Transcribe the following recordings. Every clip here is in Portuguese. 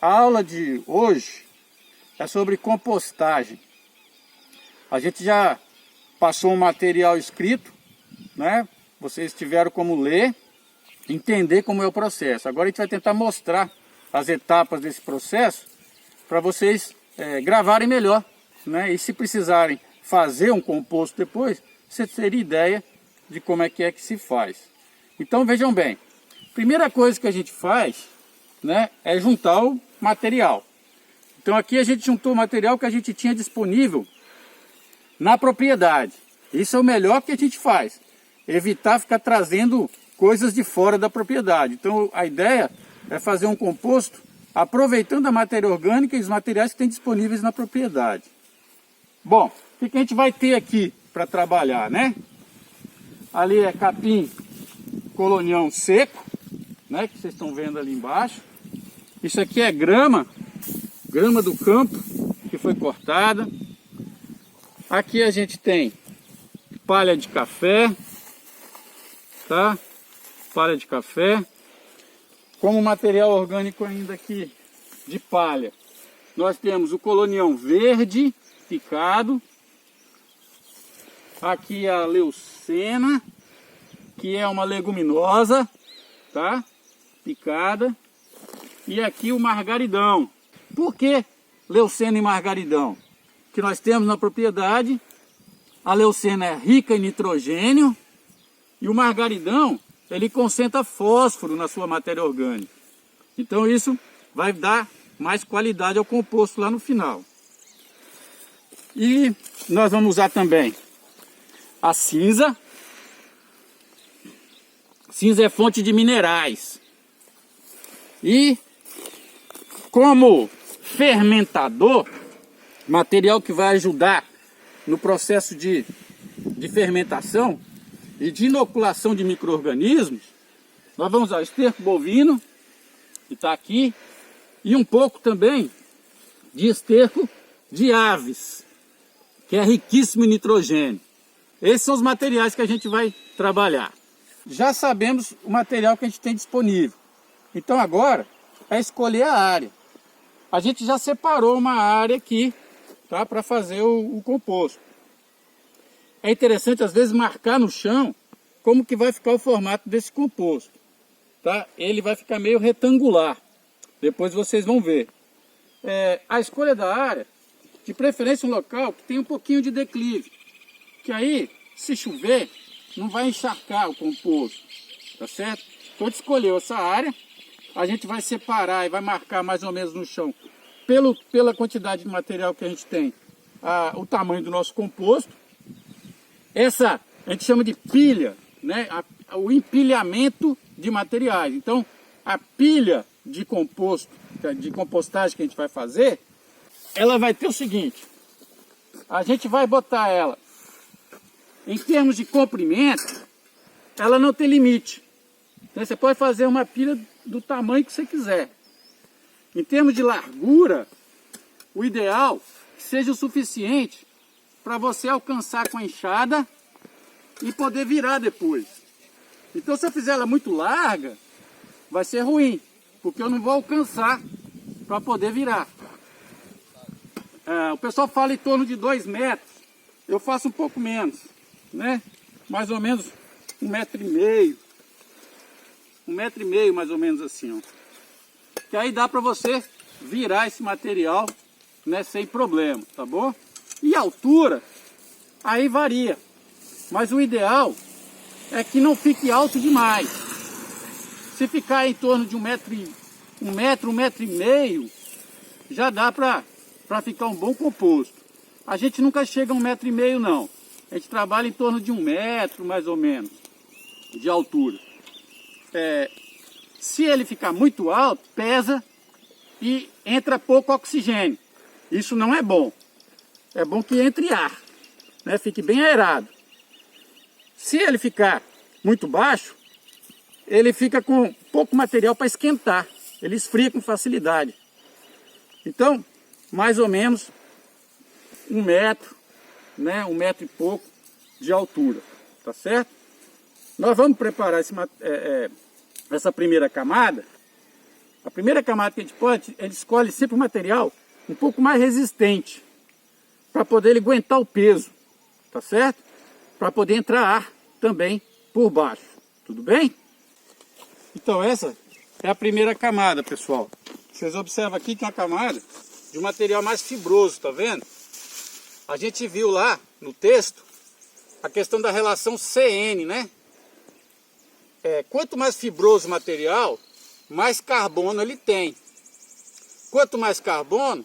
A aula de hoje é sobre compostagem. A gente já passou um material escrito, né? Vocês tiveram como ler, entender como é o processo. Agora a gente vai tentar mostrar as etapas desse processo para vocês gravarem melhor, né? E se precisarem fazer um composto depois, vocês terem ideia de como é que se faz. Então vejam bem, primeira coisa que a gente faz, né, é juntar o material. Então aqui a gente juntou o material que a gente tinha disponível na propriedade. Isso é o melhor que a gente faz. Evitar ficar trazendo coisas de fora da propriedade. Então a ideia é fazer um composto aproveitando a matéria orgânica e os materiais que tem disponíveis na propriedade. Bom, o que a gente vai ter aqui para trabalhar, né? Ali é capim colonião seco, né, que vocês estão vendo ali embaixo. Isso aqui é grama do campo que foi cortada. Aqui a gente tem palha de café, tá? Palha de café. Como material orgânico ainda aqui de palha, nós temos o colonião verde picado. Aqui a leucena, que é uma leguminosa, tá? Picada. E aqui o margaridão. Por que leucena e margaridão? Que nós temos na propriedade, a leucena é rica em nitrogênio e o margaridão, ele concentra fósforo na sua matéria orgânica. Então isso vai dar mais qualidade ao composto lá no final. E nós vamos usar também a cinza. Cinza é fonte de minerais. E como fermentador, material que vai ajudar no processo de fermentação e de inoculação de micro-organismos, nós vamos usar esterco bovino, que está aqui, e um pouco também de esterco de aves, que é riquíssimo em nitrogênio. Esses são os materiais que a gente vai trabalhar. Já sabemos o material que a gente tem disponível. Então agora é escolher a área. A gente já separou uma área aqui, tá, para fazer o composto. É interessante às vezes marcar no chão como que vai ficar o formato desse composto. Tá? Ele vai ficar meio retangular. Depois vocês vão ver. A escolha da área, de preferência um local que tem um pouquinho de declive. Que aí, se chover, não vai encharcar o composto. Tá certo? Então a gente escolheu essa área. A gente vai separar e vai marcar mais ou menos no chão, pela quantidade de material que a gente tem, o tamanho do nosso composto. Essa a gente chama de pilha, né? O empilhamento de materiais. Então, a pilha de composto, de compostagem que a gente vai fazer, ela vai ter o seguinte: a gente vai botar ela, em termos de comprimento, ela não tem limite. Então, você pode fazer uma pilha do tamanho que você quiser. Em termos de largura, o ideal é que seja o suficiente para você alcançar com a enxada e poder virar depois. Então se eu fizer ela muito larga, vai ser ruim, porque eu não vou alcançar para poder virar. O pessoal fala em torno de 2 metros, eu faço um pouco menos, né? Mais ou menos 1,5 m. 1,5 m mais ou menos assim, ó. Que aí dá para você virar esse material, né, sem problema, tá bom? E a altura, aí varia. Mas o ideal é que não fique alto demais. Se ficar em torno de 1 metro, 1,5 m, já dá para ficar um bom composto. A gente nunca chega a 1,5 m não. A gente trabalha em torno de 1 metro, mais ou menos, de altura. Se ele ficar muito alto, pesa e entra pouco oxigênio. Isso não é bom. É bom que entre ar, né? Fique bem aerado. Se ele ficar muito baixo, ele fica com pouco material para esquentar. Ele esfria com facilidade. Então, mais ou menos 1 metro, né? 1 metro e pouco de altura. Tá certo? Nós vamos preparar essa primeira camada A primeira camada que a gente escolhe sempre um material um pouco mais resistente, para poder ele aguentar o peso, tá certo? Para poder entrar ar também por baixo, tudo bem? Então essa é a primeira camada, pessoal. Vocês observam aqui que é uma camada de um material mais fibroso, tá vendo? A gente viu lá no texto a questão da relação CN, né? Quanto mais fibroso o material, mais carbono ele tem. Quanto mais carbono,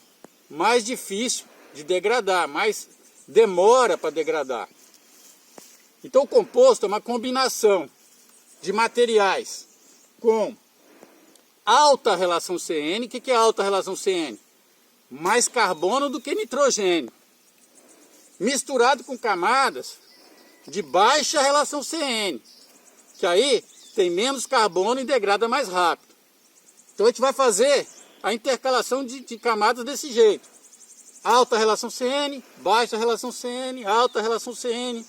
mais difícil de degradar, mais demora para degradar. Então o composto é uma combinação de materiais com alta relação CN. O que é alta relação CN? Mais carbono do que nitrogênio, misturado com camadas de baixa relação CN, que aí tem menos carbono e degrada mais rápido. Então a gente vai fazer a intercalação de camadas desse jeito. Alta relação CN, baixa relação CN, alta relação CN.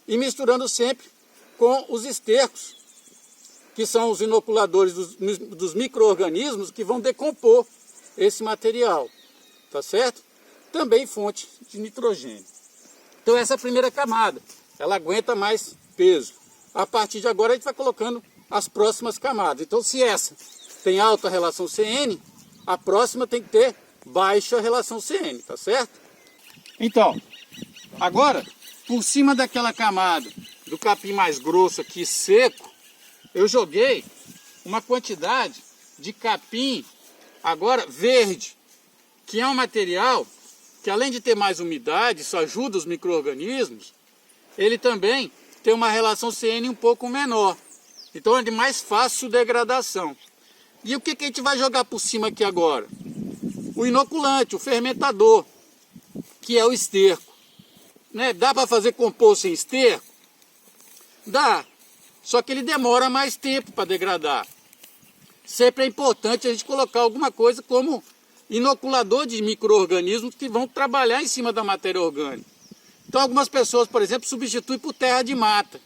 E misturando sempre com os estercos, que são os inoculadores dos micro-organismos que vão decompor esse material. Tá certo? Também fonte de nitrogênio. Então essa é a primeira camada. Ela aguenta mais peso. A partir de agora a gente vai colocando as próximas camadas. Então se essa tem alta relação CN, a próxima tem que ter baixa relação CN, tá certo? Então, agora, por cima daquela camada do capim mais grosso aqui, seco, eu joguei uma quantidade de capim, agora verde, que é um material que além de ter mais umidade, isso ajuda os micro-organismos, ele também tem uma relação CN um pouco menor. Então é de mais fácil degradação. E o que a gente vai jogar por cima aqui agora? O inoculante, o fermentador, que é o esterco. Né? Dá para fazer composto sem esterco? Dá. Só que ele demora mais tempo para degradar. Sempre é importante a gente colocar alguma coisa como inoculador de micro-organismos que vão trabalhar em cima da matéria orgânica. Então algumas pessoas, por exemplo, substituem por terra de mata.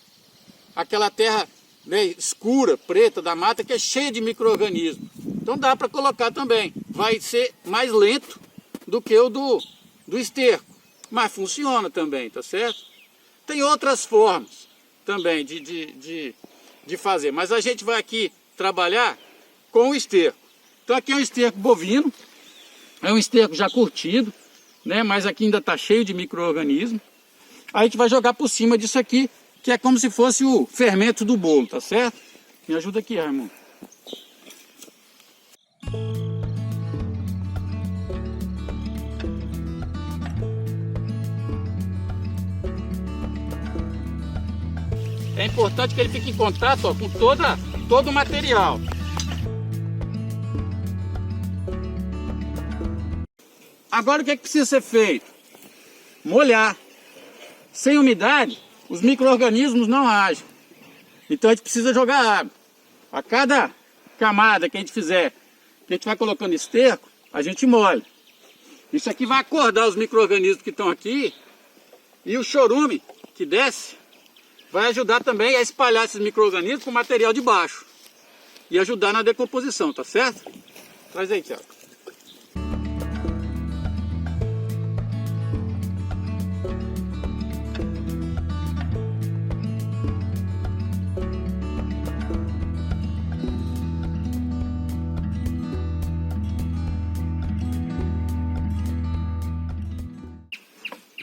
Aquela terra, né, escura, preta da mata, que é cheia de micro-organismos. Então dá para colocar também. Vai ser mais lento do que o do esterco. Mas funciona também, tá certo? Tem outras formas também de fazer. Mas a gente vai aqui trabalhar com o esterco. Então aqui é um esterco bovino. É um esterco já curtido, né? Mas aqui ainda está cheio de micro-organismos. Aí a gente vai jogar por cima disso aqui, que é como se fosse o fermento do bolo, tá certo? Me ajuda aqui, Raimundo. É importante que ele fique em contato, ó, com todo o material. Agora o que precisa ser feito? Molhar. Sem umidade, os micro-organismos não agem. Então a gente precisa jogar água. A cada camada que a gente fizer, que a gente vai colocando esterco, a gente molha. Isso aqui vai acordar os micro-organismos que estão aqui. E o chorume que desce vai ajudar também a espalhar esses micro-organismos com o material de baixo. E ajudar na decomposição, tá certo? Traz aí, Thiago.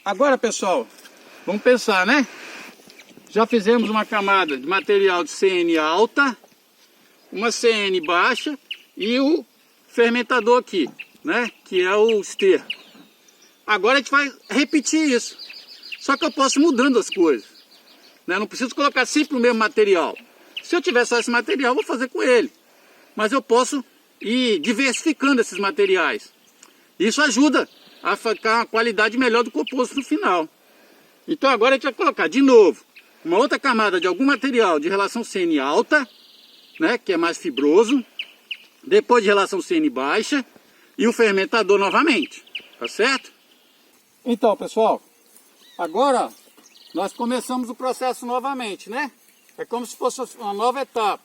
Agora, pessoal, vamos pensar, né? Já fizemos uma camada de material de CN alta, uma CN baixa e o fermentador aqui, né? Que é o esterco. Agora a gente vai repetir isso. Só que eu posso ir mudando as coisas, né? Não preciso colocar sempre o mesmo material. Se eu tiver só esse material, eu vou fazer com ele. Mas eu posso ir diversificando esses materiais. Isso ajuda a ficar uma qualidade melhor do composto no final. Então agora a gente vai colocar de novo uma outra camada de algum material de relação CN alta, né, que é mais fibroso, depois de relação CN baixa e o fermentador novamente, tá certo? Então, pessoal, agora nós começamos o processo novamente, né? É como se fosse uma nova etapa.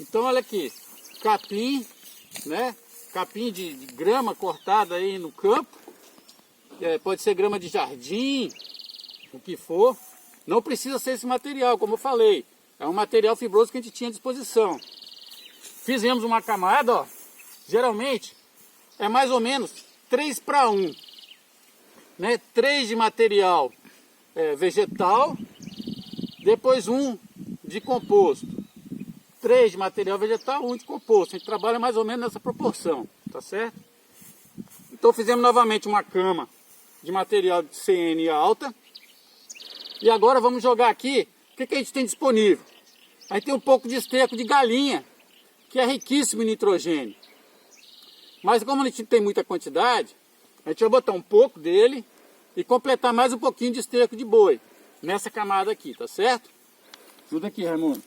Então olha aqui, capim né? Capim de grama cortada aí no campo. Pode ser grama de jardim, o que for. Não precisa ser esse material, como eu falei. É um material fibroso que a gente tinha à disposição. Fizemos uma camada, ó. Geralmente é mais ou menos 3:1. Né? 3 de material vegetal, depois 1 de composto. 3 de material vegetal, 1 de composto. A gente trabalha mais ou menos nessa proporção, tá certo? Então fizemos novamente uma cama de material de CN alta. E agora vamos jogar aqui, o que a gente tem disponível? Aí tem um pouco de esterco de galinha, que é riquíssimo em nitrogênio. Mas como a gente não tem muita quantidade, a gente vai botar um pouco dele e completar mais um pouquinho de esterco de boi nessa camada aqui, tá certo? Ajuda aqui, Raimundo.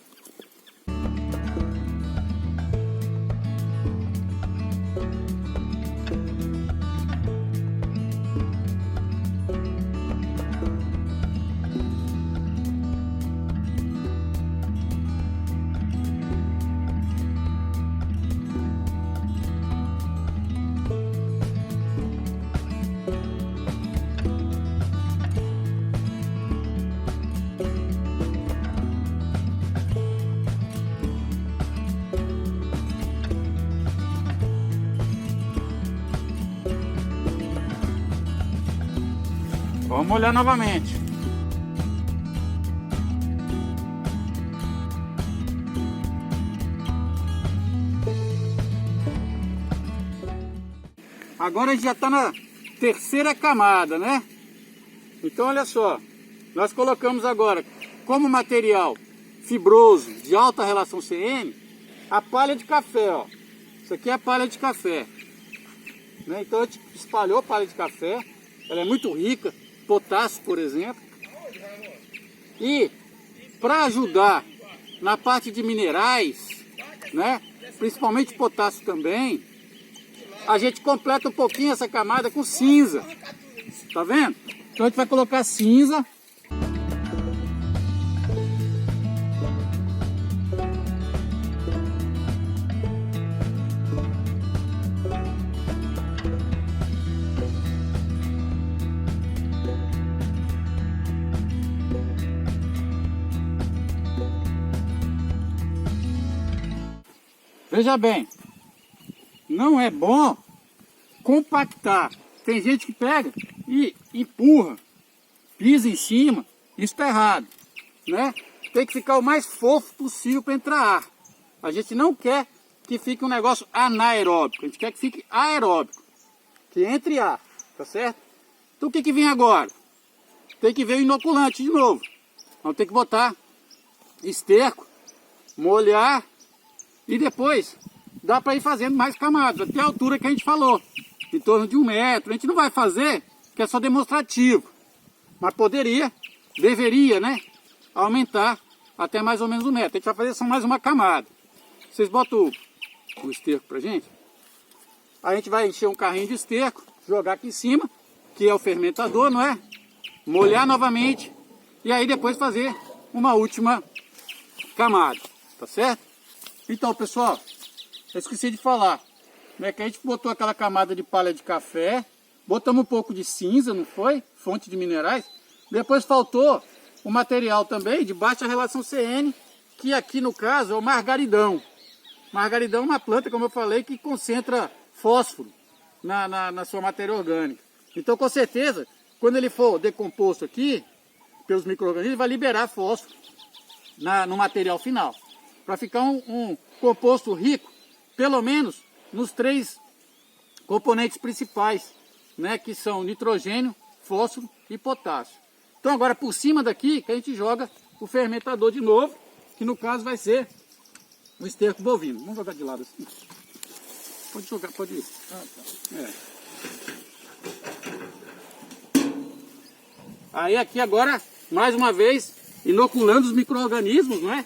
Vamos molhar novamente. Agora a gente já está na terceira camada, né? Então olha só, nós colocamos agora como material fibroso de alta relação CN a palha de café, ó. Isso aqui é a palha de café, né? Então a gente espalhou a palha de café, ela é muito rica, potássio, por exemplo. E para ajudar na parte de minerais, né? Principalmente potássio também, a gente completa um pouquinho essa camada com cinza. Tá vendo? Então a gente vai colocar cinza. Veja bem, não é bom compactar. Tem gente que pega e empurra, pisa em cima, isso está errado, né? Tem que ficar o mais fofo possível para entrar ar. A gente não quer que fique um negócio anaeróbico, a gente quer que fique aeróbico, que entre ar, tá certo? Então o que vem agora? Tem que ver o inoculante de novo. Vamos ter que botar esterco, molhar e depois dá para ir fazendo mais camadas, até a altura que a gente falou, em torno de 1 metro. A gente não vai fazer, que é só demonstrativo, mas deveria, né, aumentar até mais ou menos 1 metro. A gente vai fazer só mais uma camada. Vocês botam o esterco pra gente. A gente vai encher um carrinho de esterco, jogar aqui em cima, que é o fermentador, não é? Molhar novamente e aí depois fazer uma última camada, tá certo? Então, pessoal, eu esqueci de falar, né, que a gente botou aquela camada de palha de café, botamos um pouco de cinza, não foi? Fonte de minerais. Depois faltou o material também de baixa relação CN, que aqui no caso é o margaridão. Margaridão é uma planta, como eu falei, que concentra fósforo na sua matéria orgânica. Então, com certeza, quando ele for decomposto aqui, pelos micro-organismos, vai liberar fósforo no material final. Para ficar um composto rico, pelo menos nos 3 componentes principais, né, que são nitrogênio, fósforo e potássio. Então agora por cima daqui que a gente joga o fermentador de novo, que no caso vai ser o esterco bovino. Vamos jogar de lado assim. Pode jogar, pode ir. Aí aqui agora, mais uma vez, inoculando os micro-organismos, não é?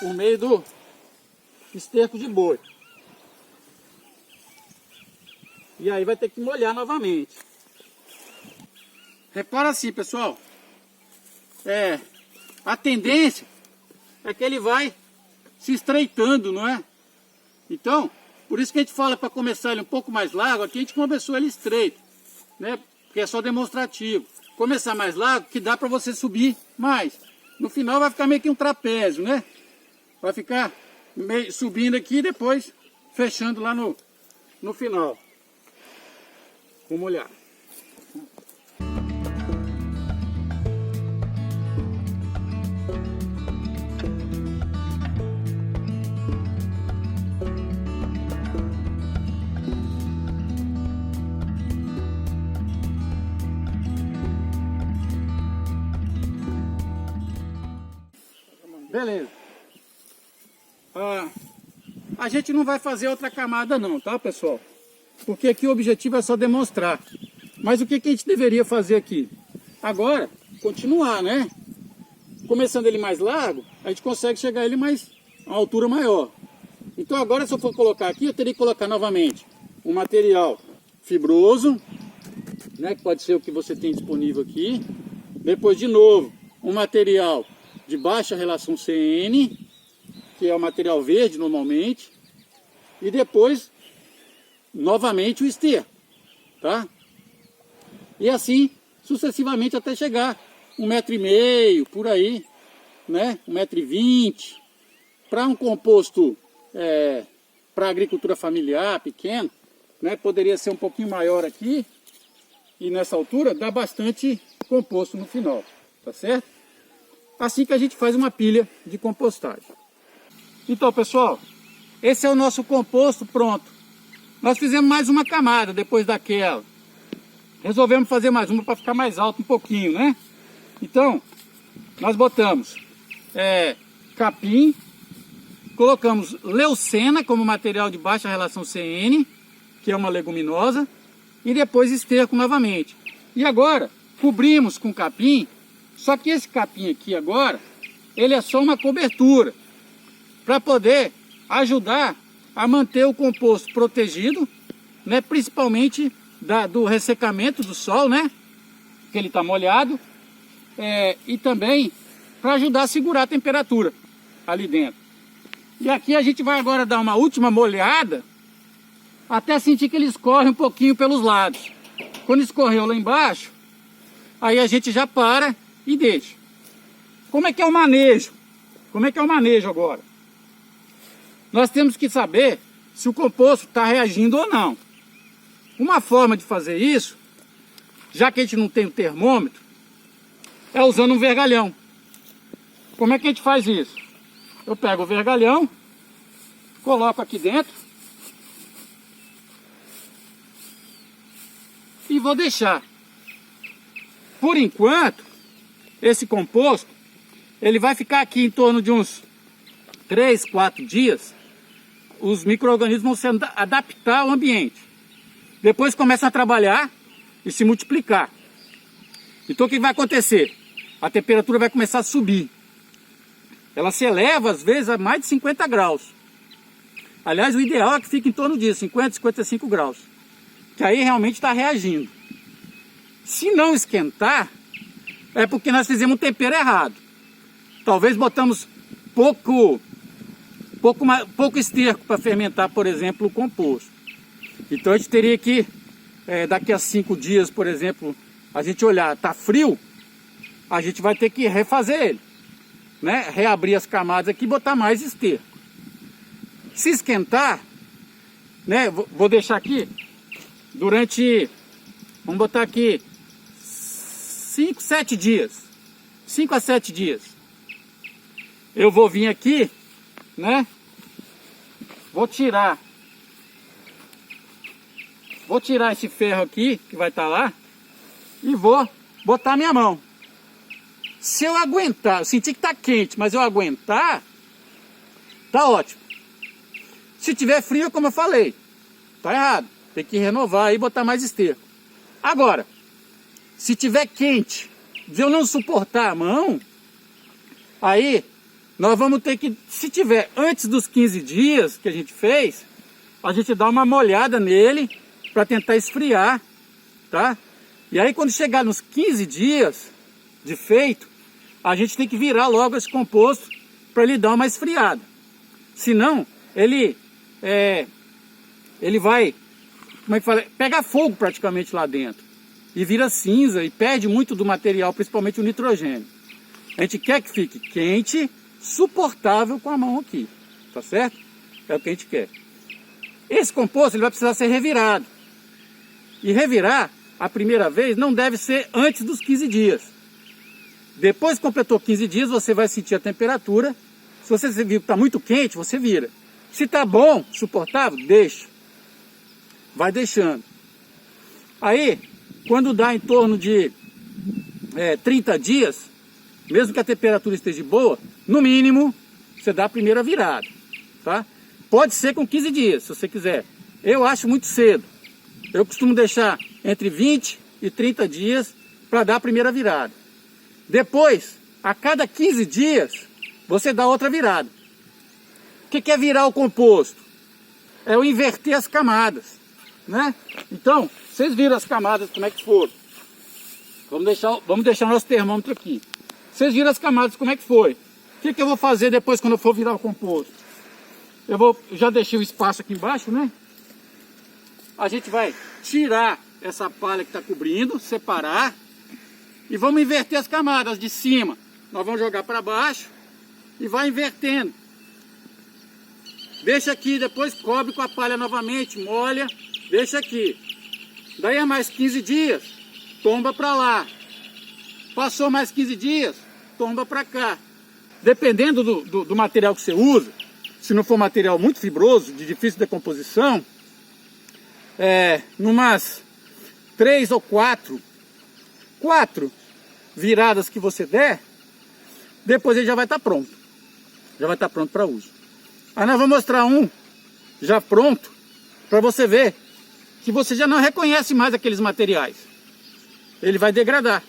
Por meio do esterco de boi. E aí vai ter que molhar novamente. Repara assim, pessoal. A tendência é que ele vai se estreitando, não é? Então, por isso que a gente fala para começar ele um pouco mais largo, aqui a gente começou ele estreito, né? Porque é só demonstrativo. Começar mais largo, que dá para você subir mais. No final vai ficar meio que um trapézio, né? Vai ficar meio subindo aqui e depois fechando lá no final. Vamos olhar. Beleza. A gente não vai fazer outra camada não, tá, pessoal? Porque aqui o objetivo é só demonstrar. Mas o que a gente deveria fazer aqui? Agora, continuar, né? Começando ele mais largo, a gente consegue chegar ele mais a uma altura maior. Então agora, se eu for colocar aqui, eu teria que colocar novamente um material fibroso, né? Que pode ser o que você tem disponível aqui. Depois, de novo, um material de baixa relação CN, que é o material verde normalmente, e depois novamente o esterco, tá? E assim sucessivamente até chegar 1,5 m por aí, né? 1,20 m. Para um composto para agricultura familiar pequeno, né? Poderia ser um pouquinho maior aqui, e nessa altura dá bastante composto no final, tá certo? Assim que a gente faz uma pilha de compostagem. Então, pessoal, esse é o nosso composto pronto. Nós fizemos mais uma camada depois daquela. Resolvemos fazer mais uma para ficar mais alto um pouquinho, né? Então, nós botamos capim, colocamos leucena como material de baixa relação CN, que é uma leguminosa, e depois esterco novamente. E agora, cobrimos com capim. Só que esse capim aqui agora, ele é só uma cobertura para poder ajudar a manter o composto protegido, né? Principalmente do ressecamento do sol, né? Que ele está molhado, e também para ajudar a segurar a temperatura ali dentro. E aqui a gente vai agora dar uma última molhada até sentir que ele escorre um pouquinho pelos lados. Quando escorreu lá embaixo, aí a gente já para e deixa. Como é que é o manejo? Como é que é o manejo agora? Nós temos que saber se o composto está reagindo ou não. Uma forma de fazer isso, já que a gente não tem o termômetro, é usando um vergalhão. Como é que a gente faz isso? Eu pego o vergalhão, coloco aqui dentro e vou deixar. Por enquanto, esse composto, ele vai ficar aqui em torno de uns 3, 4 dias. Os micro-organismos vão se adaptar ao ambiente. Depois começam a trabalhar e se multiplicar. Então o que vai acontecer? A temperatura vai começar a subir. Ela se eleva às vezes a mais de 50 graus. Aliás, o ideal é que fique em torno disso, 50, 55 graus. Que aí realmente está reagindo. Se não esquentar, é porque nós fizemos um tempero errado. Talvez botamos pouco esterco para fermentar, por exemplo, o composto. Então a gente teria que, daqui a 5 dias, por exemplo, a gente olhar, está frio, a gente vai ter que refazer ele, né? Reabrir as camadas aqui e botar mais esterco. Se esquentar, né? Vou deixar aqui durante, vamos botar aqui 5, 7 dias. 5 a 7 dias. Eu vou vir aqui, né? Vou tirar esse ferro aqui, que vai estar lá, e vou botar minha mão. Se eu aguentar, eu sentir que está quente, mas eu aguentar, tá ótimo. Se tiver frio, como eu falei, tá errado. Tem que renovar e botar mais esterco. Agora, se tiver quente, de eu não suportar a mão, aí nós vamos ter que, se tiver antes dos 15 dias que a gente fez, a gente dá uma molhada nele para tentar esfriar, tá? E aí quando chegar nos 15 dias de feito, a gente tem que virar logo esse composto para ele dar uma esfriada. Senão, ele ele vai, como é que fala, pegar fogo praticamente lá dentro. E vira cinza e perde muito do material, principalmente o nitrogênio. A gente quer que fique quente, suportável com a mão aqui, tá certo? É o que a gente quer. Esse composto ele vai precisar ser revirado. E revirar, a primeira vez, não deve ser antes dos 15 dias. Depois que completou 15 dias, você vai sentir a temperatura. Se você viu que está muito quente, você vira. Se está bom, suportável, deixa. Vai deixando. Aí, quando dá em torno de 30 dias, mesmo que a temperatura esteja boa, no mínimo, você dá a primeira virada, tá? Pode ser com 15 dias, se você quiser. Eu acho muito cedo. Eu costumo deixar entre 20 e 30 dias para dar a primeira virada. Depois, a cada 15 dias, você dá outra virada. O que é virar o composto? É o inverter as camadas, né? Então, vocês viram as camadas como é que foram. Vamos deixar nosso termômetro aqui. Vocês viram as camadas como é que foi. O que eu vou fazer depois quando eu for virar o composto? Eu já deixei o espaço aqui embaixo, né? A gente vai tirar essa palha que está cobrindo, separar. E vamos inverter as camadas de cima. Nós vamos jogar para baixo e vai invertendo. Deixa aqui, depois cobre com a palha novamente, molha, deixa aqui. Daí a mais 15 dias, tomba para lá. Passou mais 15 dias, tomba para cá. Dependendo do material que você usa, se não for material muito fibroso, de difícil decomposição, numas 3 ou 4 viradas que você der, depois ele já vai estar pronto. Já vai estar pronto para uso. Aí nós vamos mostrar um já pronto, para você ver que você já não reconhece mais aqueles materiais. Ele vai degradar.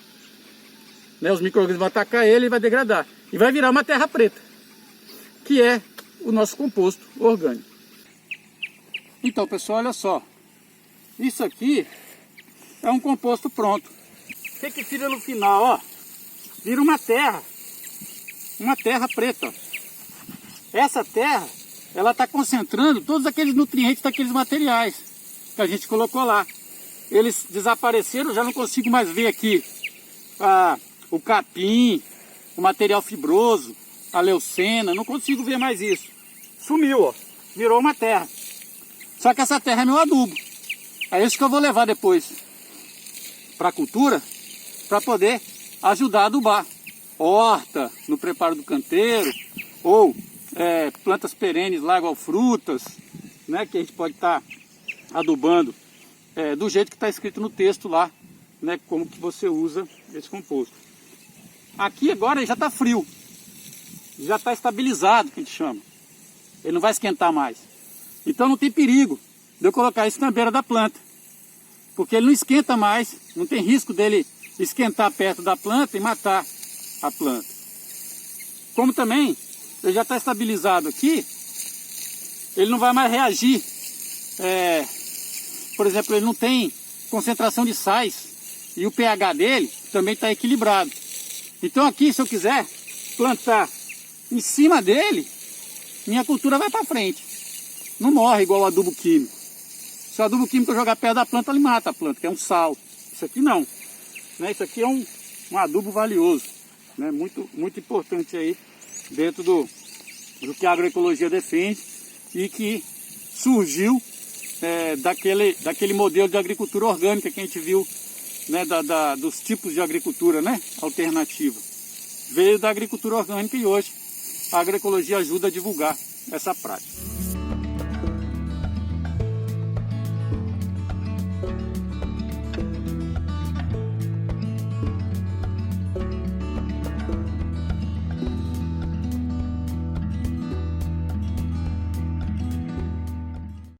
Né? Os micro-organismos vão atacar ele e vai degradar. E vai virar uma terra preta, que é o nosso composto orgânico. Então, pessoal, olha só. Isso aqui é um composto pronto. O que vira no final, ó? Vira uma terra preta. Essa terra, ela está concentrando todos aqueles nutrientes daqueles materiais que a gente colocou lá. Eles desapareceram, já não consigo mais ver aqui o capim, o material fibroso, a leucena, não consigo ver mais isso. Sumiu, ó, virou uma terra. Só que essa terra é meu adubo. É isso que eu vou levar depois para a cultura, para poder ajudar a adubar horta, no preparo do canteiro, ou plantas perenes lá, igual frutas, né, que a gente pode estar adubando do jeito que está escrito no texto lá, né, como que você usa esse composto. Aqui agora ele já está frio, já está estabilizado, que a gente chama. Ele não vai esquentar mais. Então não tem perigo de eu colocar isso na beira da planta, porque ele não esquenta mais, não tem risco dele esquentar perto da planta e matar a planta. Como também ele já está estabilizado aqui, ele não vai mais reagir. Por exemplo, ele não tem concentração de sais e o pH dele também está equilibrado. Então aqui, se eu quiser plantar em cima dele, minha cultura vai para frente. Não morre igual o adubo químico. Se o adubo químico eu jogar perto da planta, ele mata a planta, que é um sal. Isso aqui não. Né? Isso aqui é um adubo valioso, né? Muito importante aí dentro do que a agroecologia defende e que surgiu daquele modelo de agricultura orgânica que a gente viu, né, dos tipos de agricultura, né, alternativa. Veio da agricultura orgânica e hoje a agroecologia ajuda a divulgar essa prática.